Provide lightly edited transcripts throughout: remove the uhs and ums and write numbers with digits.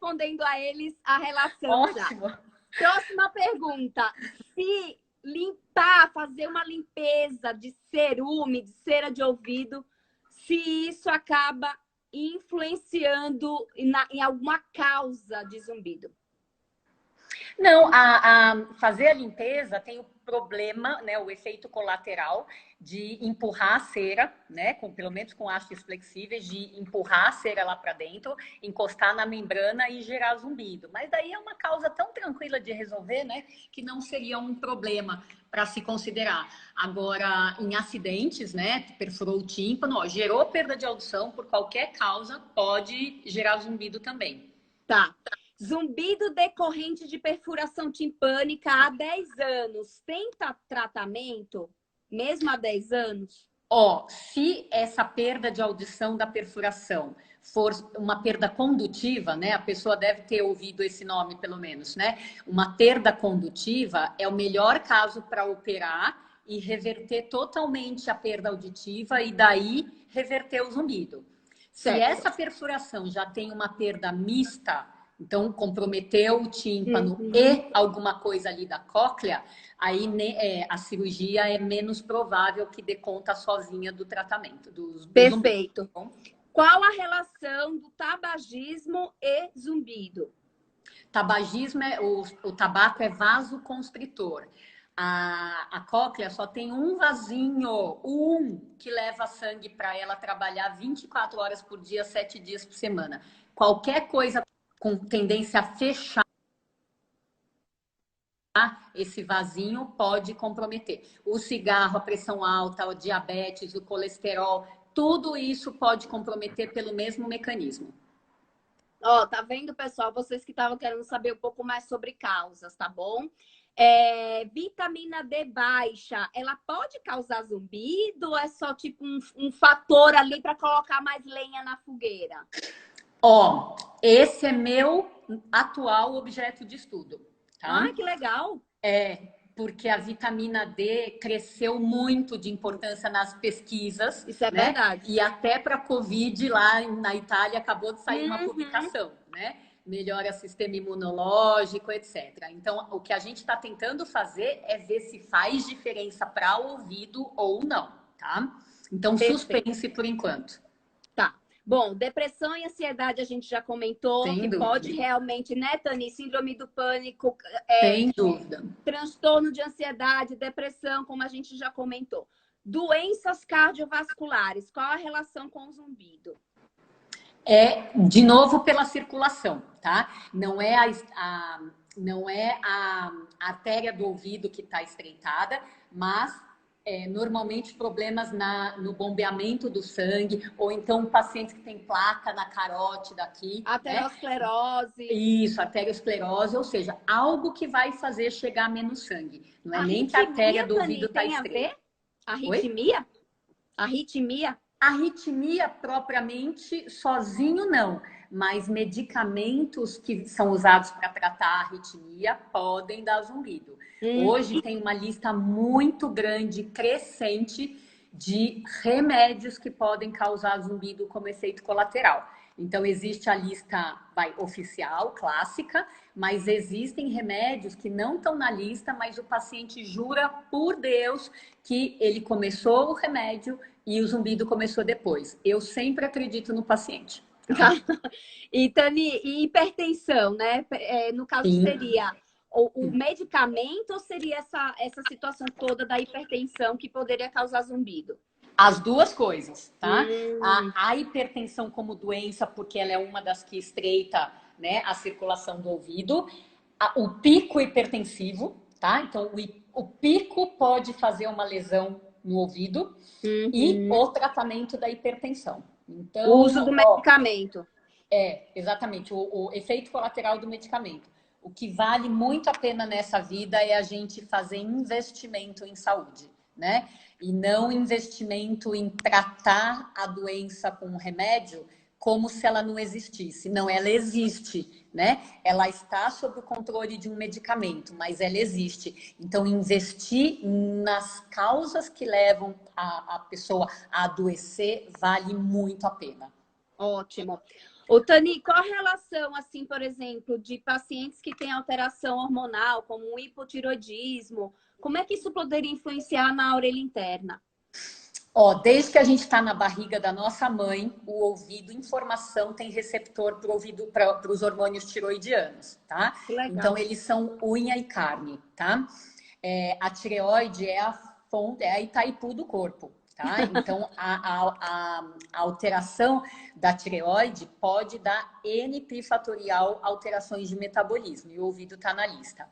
respondendo a eles a relação. Ótimo. Já. Próxima pergunta. Se limpar, fazer uma limpeza de cerume, de cera de ouvido, se isso acaba influenciando em alguma causa de zumbido? Não, fazer a limpeza tem o problema, né, o efeito colateral de empurrar a cera, né, pelo menos com hastes flexíveis, de empurrar a cera lá para dentro, encostar na membrana e gerar zumbido. Mas daí é uma causa tão tranquila de resolver, né, que não seria um problema para se considerar. Agora, em acidentes, né, perfurou o tímpano, ó, gerou perda de audição por qualquer causa, pode gerar zumbido também. Tá. Zumbido decorrente de perfuração timpânica há 10 anos. Tem tratamento, mesmo há 10 anos? Ó, se essa perda de audição da perfuração for uma perda condutiva, né? A pessoa deve ter ouvido esse nome, pelo menos, né? Uma perda condutiva é o melhor caso para operar e reverter totalmente a perda auditiva e daí reverter o zumbido. Se essa perfuração já tem uma perda mista, então comprometeu o tímpano e alguma coisa ali da cóclea, aí a cirurgia é menos provável que dê conta sozinha do tratamento. Perfeito. Zumbido. Qual a relação do tabagismo e zumbido? Tabagismo o tabaco é vasoconstritor. A cóclea só tem um vasinho, que leva sangue para ela trabalhar 24 horas por dia, 7 dias por semana. Qualquer coisa com tendência a fechar esse vasinho pode comprometer. O cigarro, a pressão alta, o diabetes, o colesterol, tudo isso pode comprometer pelo mesmo mecanismo. Ó, tá vendo, pessoal? Vocês que estavam querendo saber um pouco mais sobre causas, tá bom? Vitamina D baixa, ela pode causar zumbido ou é só tipo um fator ali para colocar mais lenha na fogueira? Ó, esse é meu atual objeto de estudo. Tá? Ah, que legal! Porque a vitamina D cresceu muito de importância nas pesquisas. Isso é né? verdade. E até para a Covid lá na Itália acabou de sair uma publicação, né? Melhora o sistema imunológico, etc. Então, o que a gente está tentando fazer é ver se faz diferença para o ouvido ou não, tá? Então, suspense por enquanto. Tá. Bom, depressão e ansiedade a gente já comentou. Sem que dúvida. Pode realmente, né, Tani? Síndrome do pânico. Sem dúvida. Transtorno de ansiedade, depressão, como a gente já comentou. Doenças cardiovasculares, qual a relação com o zumbido? De novo, pela circulação, tá? Não é a artéria do ouvido que está estreitada, mas normalmente problemas no bombeamento do sangue, ou então pacientes que têm placa na carótida aqui. Aterosclerose. Né? Isso, aterosclerose, ou seja, algo que vai fazer chegar menos sangue. Não é nem que a artéria do ouvido está estreita. Arritmia? Arritmia? Arritmia propriamente sozinho não, mas medicamentos que são usados para tratar a arritmia podem dar zumbido. Hoje tem uma lista muito grande, crescente, de remédios que podem causar zumbido como efeito colateral. Então, existe a lista oficial, clássica, mas existem remédios que não estão na lista, mas o paciente jura por Deus que ele começou o remédio e o zumbido começou depois. Eu sempre acredito no paciente. E, Tani, e hipertensão, né? No caso, seria o medicamento ou seria essa situação toda da hipertensão que poderia causar zumbido? As duas coisas, tá? A hipertensão como doença, porque ela é uma das que estreita, né, a circulação do ouvido. O pico hipertensivo, tá? Então, o pico pode fazer uma lesão no ouvido e o tratamento da hipertensão. Então, o uso do medicamento. Exatamente. O efeito colateral do medicamento. O que vale muito a pena nessa vida é a gente fazer investimento em saúde, né? E não investimento em tratar a doença com um remédio como se ela não existisse. Não, ela existe, né? Ela está sob o controle de um medicamento, mas ela existe. Então, investir nas causas que levam a pessoa a adoecer vale muito a pena. Ótimo. Ô, Tani, qual a relação, assim, por exemplo, de pacientes que têm alteração hormonal, como um hipotiroidismo? Como é que isso poderia influenciar na orelha interna? Ó, desde que a gente está na barriga da nossa mãe, o ouvido, informação tem receptor para o ouvido, para os hormônios tiroidianos, tá? Que legal. Então, eles são unha e carne, tá? A tireoide é a fonte, é a Itaipu do corpo, tá? Então, a alteração da tireoide pode dar N pi-fatorial alterações de metabolismo, e o ouvido está na lista.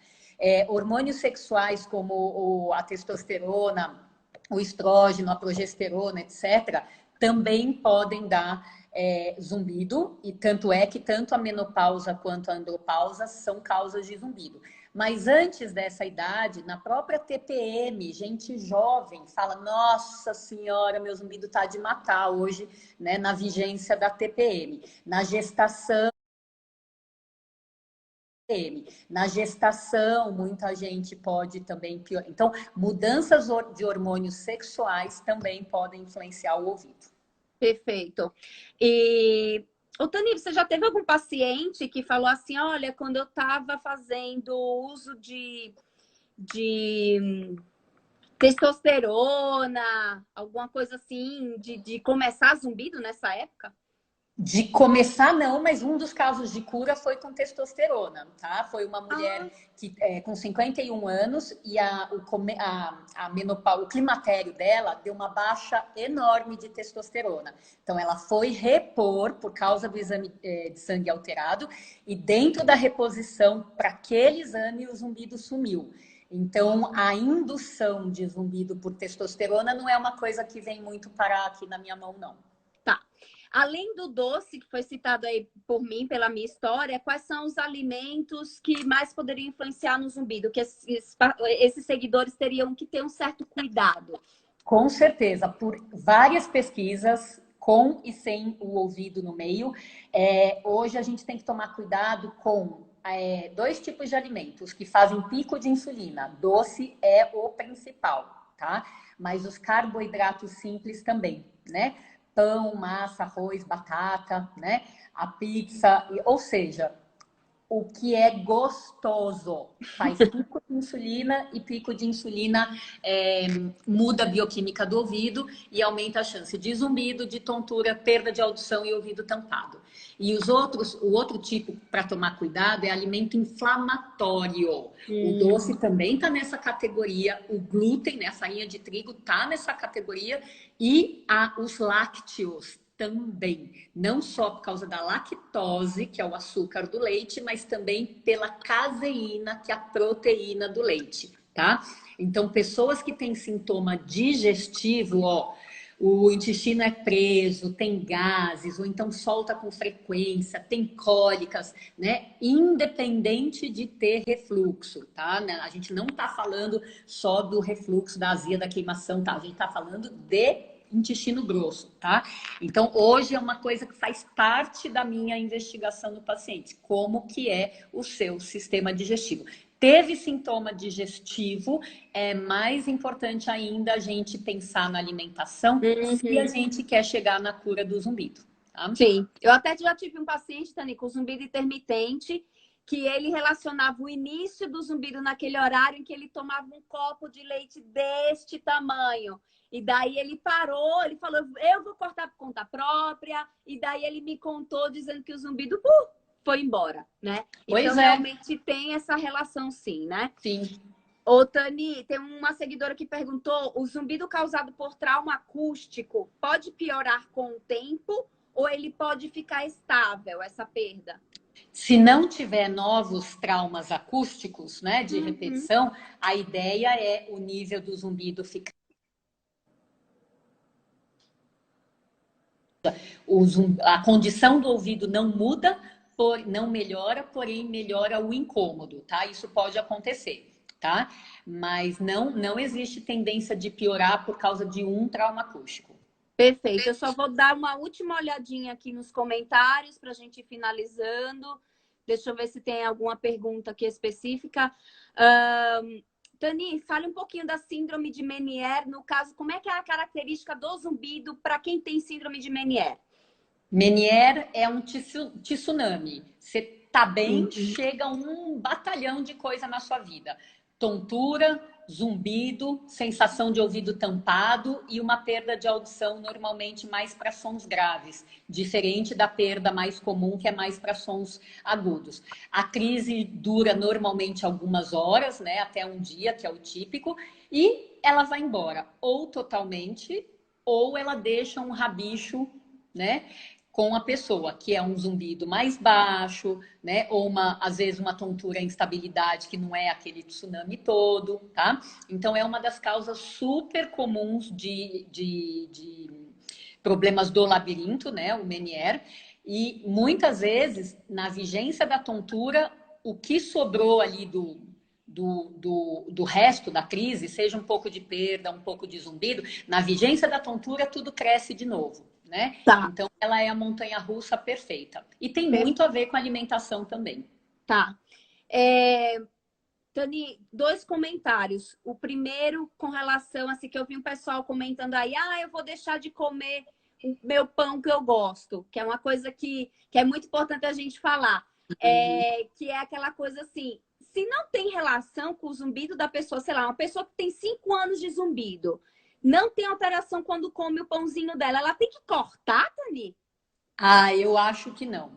Hormônios sexuais como a testosterona, o estrógeno, a progesterona, etc., também podem dar zumbido, e tanto é que tanto a menopausa quanto a andropausa são causas de zumbido. Mas antes dessa idade, na própria TPM, gente jovem fala: nossa senhora, meu zumbido tá de matar hoje, né, na vigência da TPM. Na gestação, muita gente pode também piorar. Então, mudanças de hormônios sexuais também podem influenciar o ouvido. Perfeito. E, ô, Tani, você já teve algum paciente que falou assim, olha, quando eu estava fazendo uso de testosterona, alguma coisa assim, de começar zumbido nessa época? De começar, não, mas um dos casos de cura foi com testosterona, tá? Foi uma mulher Ah, que com 51 anos e a menopausa, o climatério dela deu uma baixa enorme de testosterona. Então, ela foi repor por causa do exame de sangue alterado e dentro da reposição para aquele exame o zumbido sumiu. Então, a indução de zumbido por testosterona não é uma coisa que vem muito parar aqui na minha mão, não. tá. Além do doce, que foi citado aí por mim, pela minha história, quais são os alimentos que mais poderiam influenciar no zumbido? Que esses seguidores teriam que ter um certo cuidado. Com certeza, por várias pesquisas, com e sem o ouvido no meio, hoje a gente tem que tomar cuidado com dois tipos de alimentos que fazem pico de insulina. Doce é o principal, tá? Mas os carboidratos simples também, né? Pão, massa, arroz, batata, né? A pizza, ou seja, o que é gostoso. Faz pico de insulina e pico de insulina muda a bioquímica do ouvido e aumenta a chance de zumbido, de tontura, perda de audição e ouvido tampado. E o outro tipo para tomar cuidado é alimento inflamatório. O doce também está nessa categoria, o glúten, né, a farinha de trigo, está nessa categoria e os lácteos também, não só por causa da lactose, que é o açúcar do leite, mas também pela caseína, que é a proteína do leite, tá? Então, pessoas que têm sintoma digestivo, ó, o intestino é preso, tem gases, ou então solta com frequência, tem cólicas, né? Independente de ter refluxo, tá? A gente não tá falando só do refluxo, da azia, da queimação, tá? A gente tá falando de intestino grosso, tá? Então, hoje é uma coisa que faz parte da minha investigação no paciente, como que é o seu sistema digestivo. Teve sintoma digestivo, é mais importante ainda a gente pensar na alimentação se a Uhum. gente quer chegar na cura do zumbido, tá? Sim, eu até já tive um paciente, Tani, com zumbido intermitente, que ele relacionava o início do zumbido naquele horário em que ele tomava um copo de leite deste tamanho. E daí ele parou, ele falou, eu vou cortar por conta própria. E daí ele me contou dizendo que o zumbido foi embora, né? Então Pois é, realmente tem essa relação sim, né? sim. Ô, Tani, tem uma seguidora que perguntou: o zumbido causado por trauma acústico pode piorar com o tempo ou ele pode ficar estável, essa perda? Se não tiver novos traumas acústicos, né, de Uhum. repetição, a ideia é o nível do zumbido ficar. A condição do ouvido não muda, não melhora, porém melhora o incômodo, tá? Isso pode acontecer, tá? Mas não existe tendência de piorar por causa de um trauma acústico. Perfeito. Eu só vou dar uma última olhadinha aqui nos comentários para a gente ir finalizando. Deixa eu ver se tem alguma pergunta aqui específica. Tani, fale um pouquinho da síndrome de Meniere. No caso, como é que é a característica do zumbido para quem tem síndrome de Meniere? Meniere é um tsunami. Você tá bem, chega um batalhão de coisa na sua vida. Tontura, zumbido, sensação de ouvido tampado e uma perda de audição normalmente mais para sons graves, diferente da perda mais comum que é mais para sons agudos. A crise dura normalmente algumas horas, né, até um dia, que é o típico, e ela vai embora ou totalmente ou ela deixa um rabicho, né, com a pessoa, que é um zumbido mais baixo, né? Ou às vezes uma tontura em instabilidade que não é aquele tsunami todo, tá? Então é uma das causas super comuns de problemas do labirinto, né? O Meniere. E muitas vezes, na vigência da tontura, o que sobrou ali do resto da crise, seja um pouco de perda, um pouco de zumbido, na vigência da tontura tudo cresce de novo. Né? Tá. Então, ela é a montanha-russa perfeita. E tem Perfeito. muito a ver com a alimentação também. Tá. Tani, 2 comentários. O primeiro, com relação, assim, que eu vi um pessoal comentando aí, eu vou deixar de comer o meu pão que eu gosto, que é uma coisa que é muito importante a gente falar. Que é aquela coisa assim, se não tem relação com o zumbido da pessoa, sei lá, uma pessoa que tem 5 anos de zumbido, não tem alteração quando come o pãozinho dela, ela tem que cortar, Tani? Eu acho que não.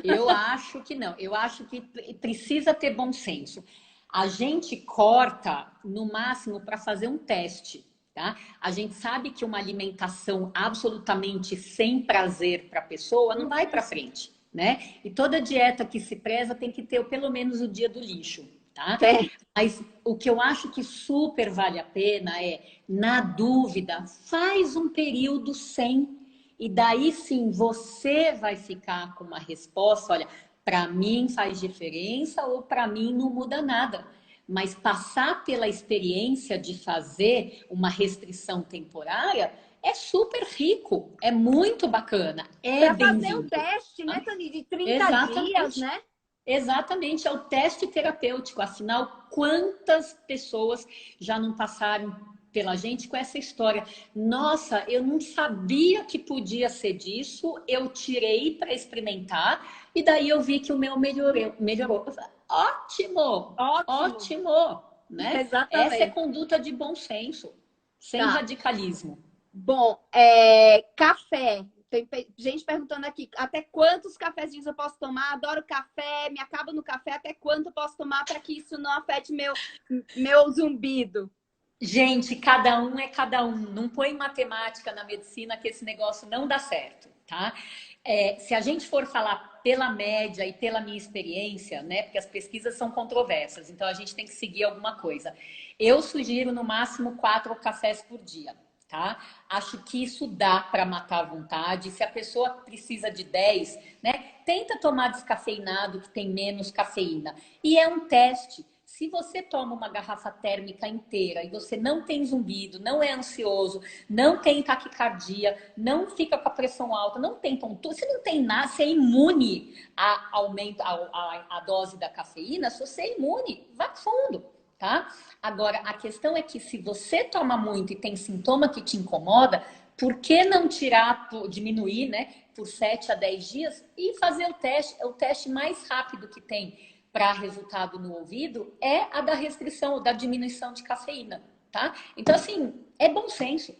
Eu acho que não. Eu acho que precisa ter bom senso. A gente corta no máximo para fazer um teste, tá? A gente sabe que uma alimentação absolutamente sem prazer para a pessoa não vai para frente, né? E toda dieta que se preza tem que ter pelo menos o dia do lixo, tá? Mas o que eu acho que super vale a pena é, na dúvida, faz um período sem. E daí sim você vai ficar com uma resposta, olha, para mim faz diferença ou para mim não muda nada. Mas passar pela experiência de fazer uma restrição temporária é super rico, é muito bacana, é para fazer o bem-vindo. teste, né, Tani, de 30 Exatamente. dias, né? Exatamente, é o teste terapêutico. Afinal, quantas pessoas já não passaram pela gente com essa história? Nossa, eu não sabia que podia ser disso, eu tirei para experimentar e daí eu vi que o meu melhorou. Ótimo, ótimo, né? Exatamente. Essa é conduta de bom senso, sem radicalismo. Bom, café. Tem gente perguntando aqui, até quantos cafezinhos eu posso tomar? Adoro café, me acabo no café. Até quanto eu posso tomar para que isso não afete meu zumbido? Gente, cada um é cada um. Não põe matemática na medicina que esse negócio não dá certo, tá? Se a gente for falar pela média e pela minha experiência, né? Porque as pesquisas são controversas, então a gente tem que seguir alguma coisa. Eu sugiro no máximo 4 cafés por dia, tá? Acho que isso dá para matar a vontade. Se a pessoa precisa de 10, né? Tenta tomar descafeinado que tem menos cafeína. E é um teste. Se você toma uma garrafa térmica inteira e você não tem zumbido, não é ansioso, não tem taquicardia, não fica com a pressão alta, não tem tontura, você não tem nada, você é imune a dose da cafeína, se você é imune, vai fundo, tá? Agora, a questão é que se você toma muito e tem sintoma que te incomoda, por que não diminuir, né, por 7 a 10 dias e fazer o teste? É o teste mais rápido que tem para resultado no ouvido é a da restrição, da diminuição de cafeína, tá? Então, assim, é bom senso.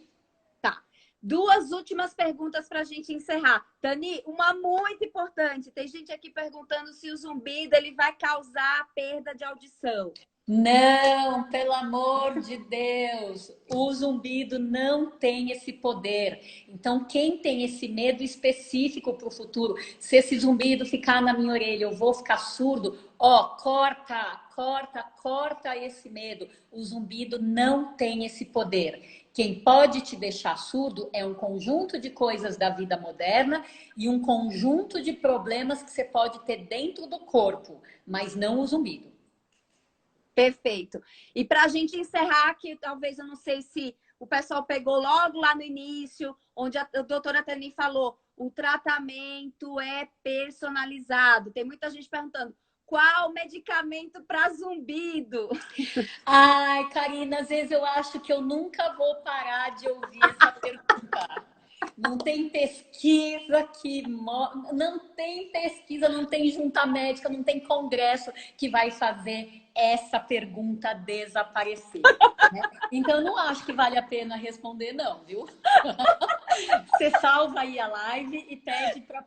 Tá. 2 últimas perguntas para a gente encerrar. Tani, uma muito importante. Tem gente aqui perguntando se o zumbido ele vai causar perda de audição. Não, pelo amor de Deus, o zumbido não tem esse poder. Então, quem tem esse medo específico para o futuro, se esse zumbido ficar na minha orelha, eu vou ficar surdo, corta esse medo. O zumbido não tem esse poder. Quem pode te deixar surdo é um conjunto de coisas da vida moderna e um conjunto de problemas que você pode ter dentro do corpo, mas não o zumbido. Perfeito. E para a gente encerrar, que talvez eu não sei se o pessoal pegou logo lá no início, onde a doutora Tani falou, o tratamento é personalizado. Tem muita gente perguntando, qual medicamento para zumbido? Karina, às vezes eu acho que eu nunca vou parar de ouvir essa pergunta. Não tem pesquisa não tem pesquisa, não tem junta médica, não tem congresso que vai fazer essa pergunta desaparecer, né? Então, eu não acho que vale a pena responder, não, viu? Você salva aí a live e pede para